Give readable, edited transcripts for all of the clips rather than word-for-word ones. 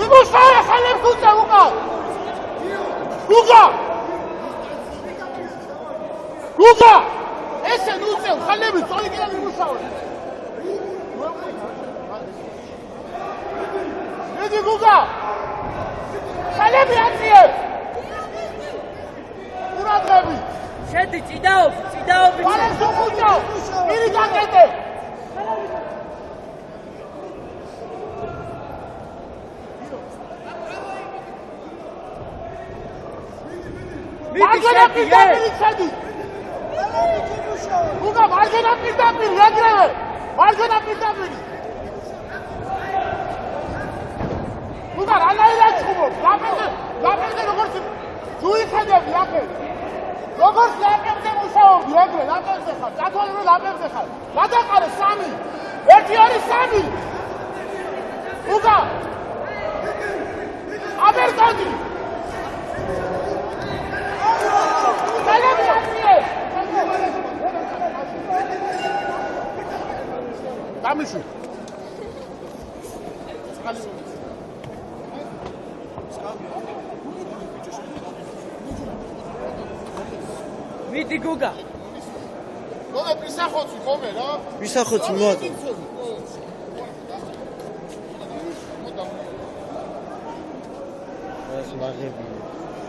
იმუშავე ხელებს უწევ უკან გუგა ესე უწევ ხელები სწორი კიდევ იმუშავე მიდი გუგა ხელები აწიე ყურადღები შედი ჭიდაობი ხალხს უხუჭავ მირი გაკეთე მარჯვენა პირდაპირი შედი გუგა მარჯვენა პირდაპირი ეგრევე მარჯვენა პირდაპირი გუგა რანაირად ჩხუბობ ლაპებზე როგორც ჯუიხედები აქ როგორც ლაპებზე მუშაობდი ეგრე ლაპებზე ხარ დათვალე რომ ლაპებზე ხარ გადაყარე 3 1 2 3 გუგა აბერტონი Камишу. Მიდი გუგა. ნონა პისახოცი ხომე რა? პისახოცი მოატო. ეს მაგები.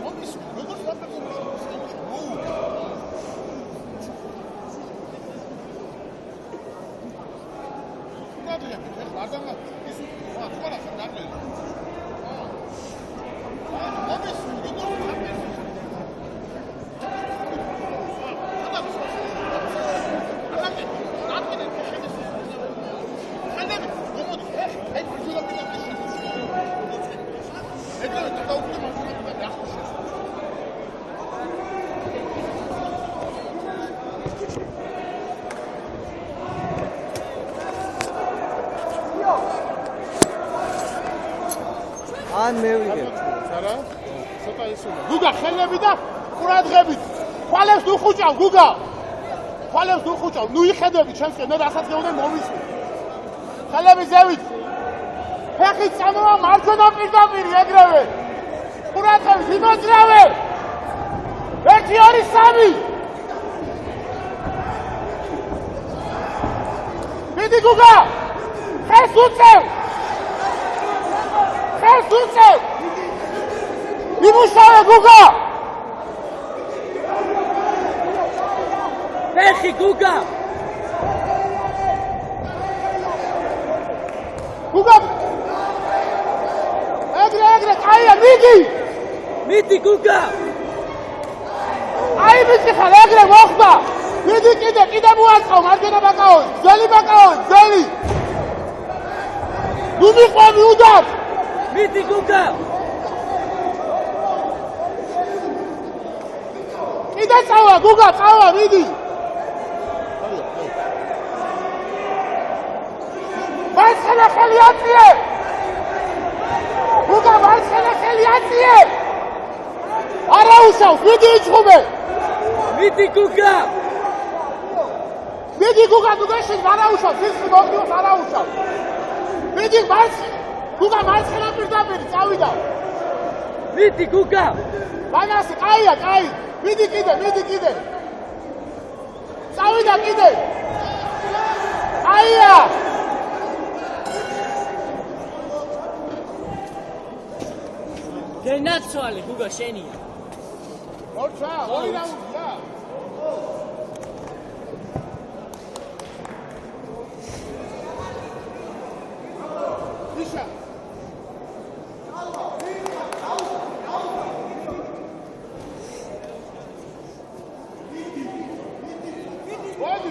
მოგის როგორც ლაპტოპზე ან მე ვიგებ. არა? ცოტა ისულა. გუგა ხელები და ყურადღებით. ხვალებს უხუჭავ გუგა. ხვალებს უხუჭავ. ნუ იხედები ჩემსკენ, ნუ რასაც გეუნდა მომისმე. ხელები ზევით. ფეხით წამოვა მარჯვენა პირდაპირი ეგრევე. ყურადღებით იმოძრავე. 1 2 3 მიდი გუგა. ხეს უწევ. ხეს უწევ. იმუშავე გუგა. ფეხი გუგა. გუგა. ეგრე, კაია, მიდი გუგა. აი მიდი ხარ, ეგრე მოხდა. მიდი კიდე მოაწყო, მარჯვენა ბაკაო, ძელი. ნუ მიყვები უდარ. მიდი გუგა. კიდე წავა, გუგა, წავა, მიდი. მარცხენა ხელი აწიე. გუგა, მარცხენა ხელი აწიე. არა უშავს, მიდი იჩხუბე. მიდი გუგა. გუგაში არა უშავს, ის მოგდიოს არა უშავს. მიდი გუგა მარცხენა პირდაპირი წავიდა. მიდი გუგა. ბანასი, კაი. მიდი კიდე. წავიდა კიდე. კაია. გენაცვალე გუგა შენია. ორჩა, ორი რაუნდია. იშა. მოდი,